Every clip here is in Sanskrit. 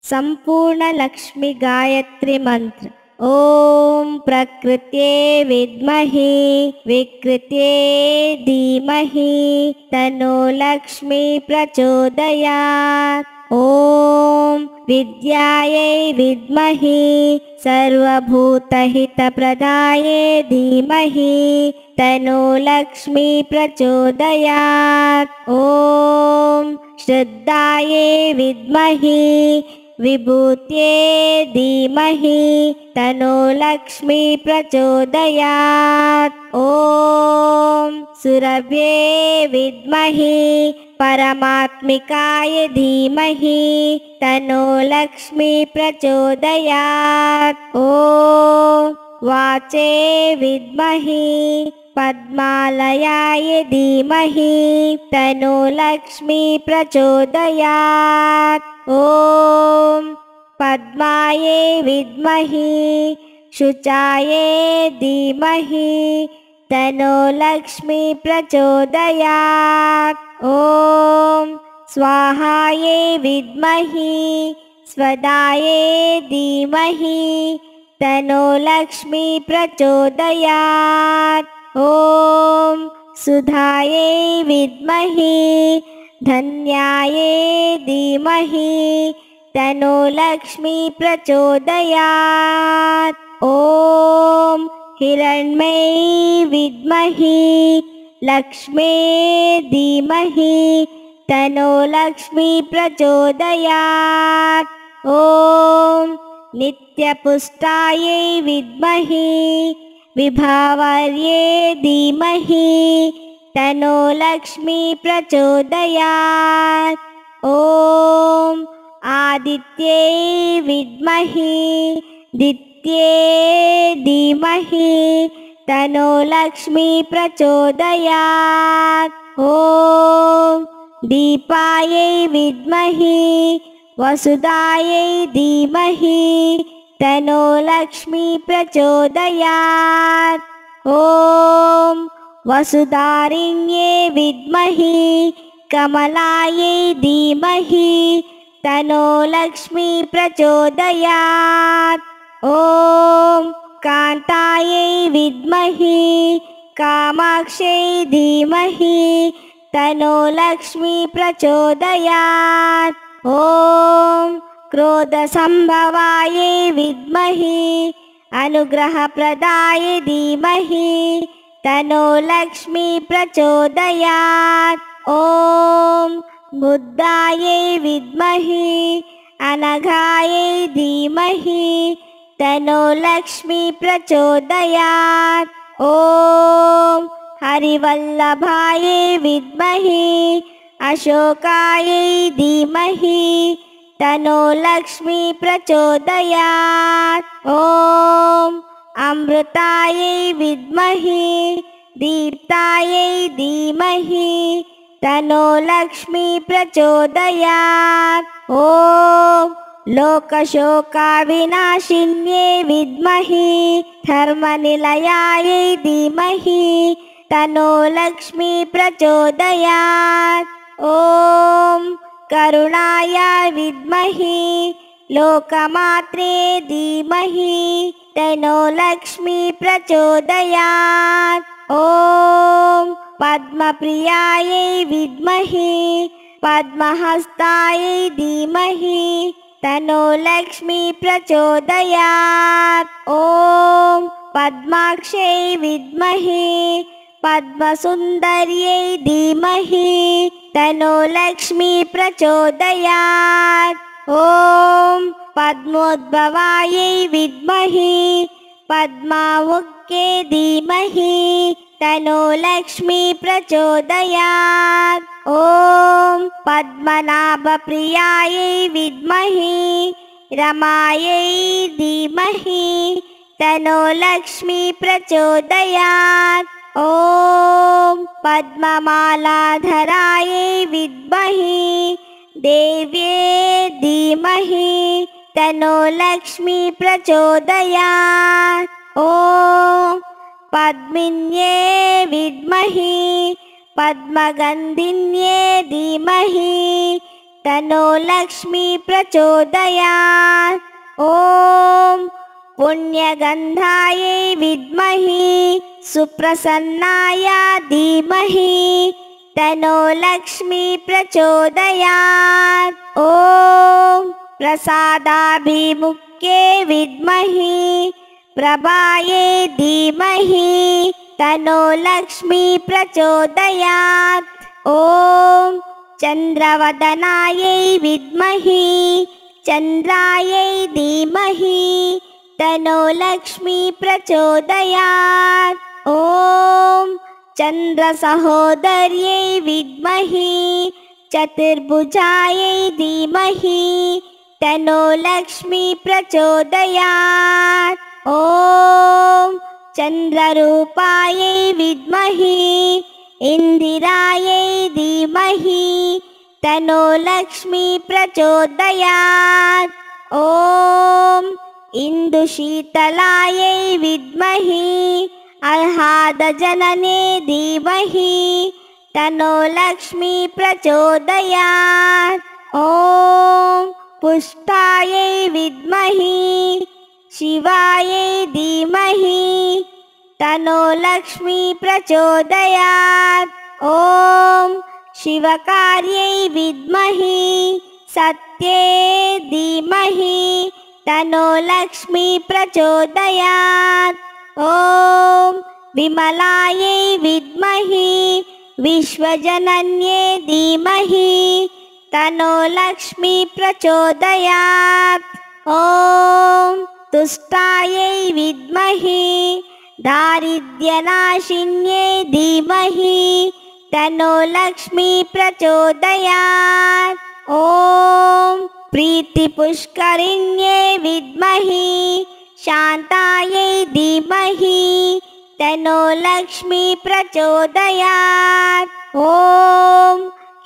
संपूर्ण लक्ष्मी गायत्री मंत्र। ओम प्रकृत्ये विद्महे विकृत्ये धीमहि तन्नो लक्ष्मी प्रचोदयात्। ओम विद्यायै विद्महे सर्वभूतहितप्रदायै धीमहि तन्नो लक्ष्मी प्रचोदयात्। ओम श्रद्धायै विद्महे विभूत्ये धीमहि तन्नो लक्ष्मी प्रचोदयात्। ओम सुरभ्ये विद्महे परमात्मिकाय धीमहि तन्नो लक्ष्मी प्रचोदयात्। ओम वाचे विद्महे पद्मालयाय धीमहि तन्नो लक्ष्मी प्रचोदयात्। ओम पद्माये विद्महे शुचाये धीमहि तन्नो लक्ष्मी प्रचोदयात्। ओम स्वाहाये विद्महे स्वदाये धीमहि तन्नो लक्ष्मी प्रचोदयात्। ओम सुधाये विद्महे धन्याये धीमहि तन्नो लक्ष्मी प्रचोदयात्। ओम हिरण्मयी विद्महे लक्ष्मी धीमहि तन्नो लक्ष्मी प्रचोदयात्। ओम नित्यपुष्टायै विद्महे विभावर्ये धीमहि तन्नो लक्ष्मी प्रचोदयात्। ओम आदित्ये विद्महे दित्ये धीमहि तन्नो लक्ष्मी प्रचोदयात्। ओम दीपायै विद्महे वसुधायै धीमहि तन्नो लक्ष्मी प्रचोदयात्। ओम वसुधारिण्ये विद्महे कमलायै धीमहि तन्नो लक्ष्मी प्रचोदयात्। ओम कान्तायै विद्महे कामाक्ष्यै धीमहि तन्नो लक्ष्मी प्रचोदयात्। ओम क्रोधसंभवायै विद्महे अनुग्रहप्रदायै धीमहि तन्नो लक्ष्मी प्रचोदयात्। ओम बुद्धायै विद्महे अनघायै धीमहि तन्नो लक्ष्मी प्रचोदयात्। ओम हरिवल्लभायै विद्महे अशोकायै धीमहि तन्नो लक्ष्मी प्रचोदयात्। ओम अमृतायै विद्महे दीप्तायै धीमहि तन्नो लक्ष्मी प्रचोदयात्। ओम लोकशोकाविनाशिन्यै विद्महे धर्मनिलयायै धीमहि तन्नो लक्ष्मी प्रचोदयात्। ओम करुणायै विद्महे लोकमात्रे धीमहि तन्नो लक्ष्मी प्रचोदयात्। ओम पद्मप्रियायै विद्महे पद्महस्तायै धीमहि तन्नो लक्ष्मी प्रचोदयात्। ओम पद्माक्ष्यै विद्महे पद्मसुन्दर्यै धीमहि तन्नो लक्ष्मी प्रचोदयात्। ओम पद्मोद्भवायै विद्महे पद्मावुक्ये धीमहि तन्नो लक्ष्मी प्रचोदयात्। ओम पद्मनाभप्रियायै विद्महे रमायै धीमहि तन्नो लक्ष्मी प्रचोदयात्। ओम पद्ममालाधरायै विद्महे देव्ये धीमहि तन्नो लक्ष्मी प्रचोदयात्। ॐ पद्मिन्ये विद्महि पद्मगन्धिन्ये धीमहि तन्नो लक्ष्मी प्रचोदयात्। ॐ पुण्यगन्धायै विद्महि सुप्रसन्नाय धीमहि तन्नो लक्ष्मी प्रचोदयात्। ॐ प्रसादाभिमुख्ये विद्महि प्रभायै धीमहि तन्नो लक्ष्मी प्रचोदयात्। ॐ चन्द्रवदनायै विद्महि चन्द्रायै धीमहि तन्नो लक्ष्मी प्रचोदयात्। ॐ चन्द्रसहोदर्यै विद्महि चतुर्भुजायै धीमहि तन्नो लक्ष्मी प्रचोदयात्। ॐ चन्द्ररूपायै विद्महि इन्दिरायै धीमहि तन्नो लक्ष्मी प्रचोदयात्। ॐ इन्दुशीतलायै विद्महि अर्हादजनने धीमहि तन्नो लक्ष्मी प्रचोदयात्। ॐ पुष्टायै विद्महि शिवायै धीमहि तन्नो लक्ष्मी प्रचोदयात्। ॐ शिवकार्यै विद्महि सत्ये धीमहि तन्नो लक्ष्मी प्रचोदयात्। ॐ विमलायै विद्महि विश्वजनन्ये धीमहि तन्नो लक्ष्मी प्रचोदयात्। ॐ तुष्टायै विद्महि दारिद्र्यनाशिन्ये धीमहि तन्नो लक्ष्मी प्रचोदयात्। ॐ प्रीतिपुष्करिण्ये विद्महि शान्तायै धीमहि तन्नो लक्ष्मी प्रचोदयात्। ॐ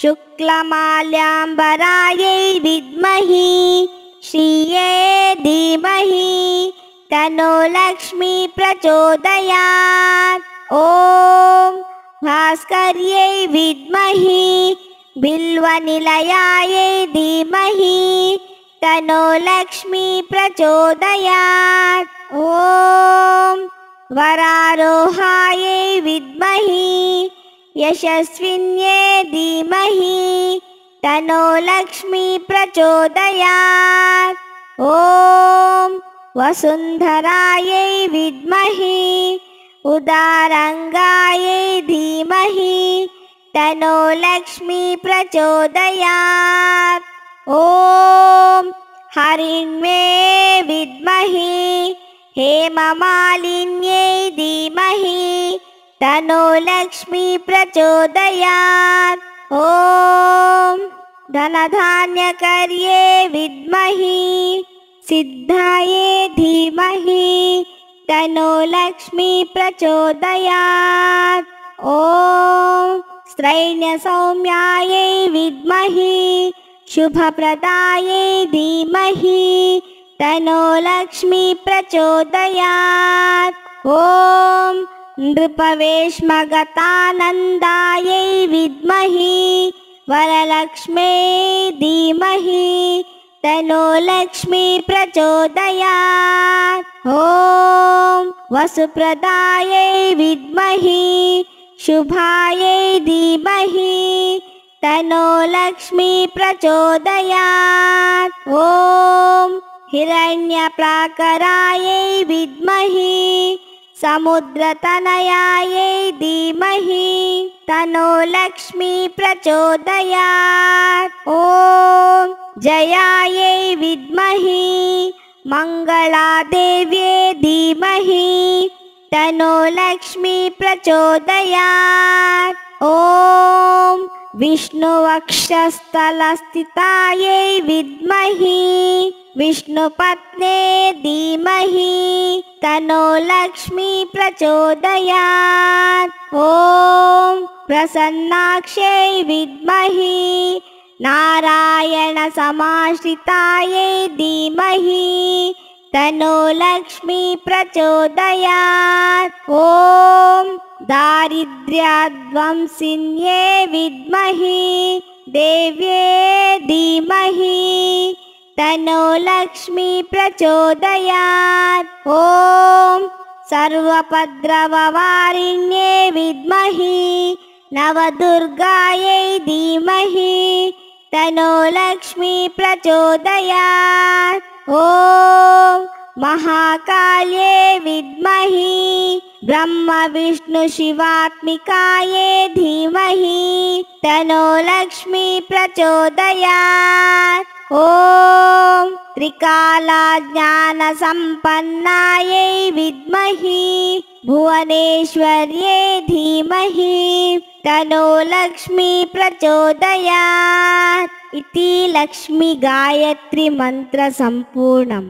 शुक्लमाल्याम्बरायै विद्महि श्रिये धीमहि तन्नो लक्ष्मी प्रचोदयात्। ॐ भास्कर्यै विद्महि बिल्वनिलयायै धीमहि तन्नो लक्ष्मी प्रचोदयात्। ॐ वरारोहायै विद्महि यशस्विन्ये धीमहि तन्नो लक्ष्मी प्रचोदयात्। ॐ वसुन्धरायै विद्महि उदारंगायै धीमहि तन्नो लक्ष्मी प्रचोदयात्। ॐ हरिण्ये विद्महि हेममालिन्यै धीमहि तन्नो लक्ष्मी प्रचोदयात्। ॐ धनधान्यकर्ये विद्महि सिद्धायै धीमहि तन्नो लक्ष्मी प्रचोदयात्। ॐ स्त्रैण्यसौम्यायै विद्महि शुभप्रदायै धीमहि तन्नो लक्ष्मी प्रचोदयात्। ॐ नृपवेश्मगतानन्दायै विद्महि वरलक्ष्म्यै धीमहि तन्नो लक्ष्मी प्रचोदयात्। ॐ वसुप्रदायै विद्महि शुभायै धीमहि तन्नो लक्ष्मी प्रचोदयात्। ॐ हिरण्यप्राकरायै विद्महि समुद्रतनयायै धीमहि तन्नो लक्ष्मी प्रचोदयात्। ॐ जयायै विद्महि मंगलादेव्ये धीमहि तन्नो लक्ष्मी प्रचोदयात्। ॐ विष्णुवक्षस्थलस्थितायै विद्महि विष्णुपत्ने धीमहि तन्नो लक्ष्मी प्रचोदयात्। ॐ प्रसन्नाक्ष्यै विद्महि नारायण समाश्रितायै धीमहि तन्नो लक्ष्मी प्रचोदयात्। ॐ दारिद्र्यध्वंसिन्ये विद्महे देव्ये धीमहि तन्नो लक्ष्मी प्रचोदयात्। ॐ सर्वोपद्रववारिण्ये विद्महे नवदुर्गायै धीमहि तन्नो लक्ष्मी प्रचोदयात्। ॐ महाकाल्ये विद्महे ब्रह्म विष्णु शिवात्मिकायै धीमहि तन्नो लक्ष्मी प्रचोदयात्। ॐ त्रिकालज्ञानसम्पन्नायै विद्महे भुवनेश्वर्यै धीमहि तन्नो लक्ष्मी प्रचोदयात्। इति लक्ष्मी गायत्री मंत्र संपूर्णम्।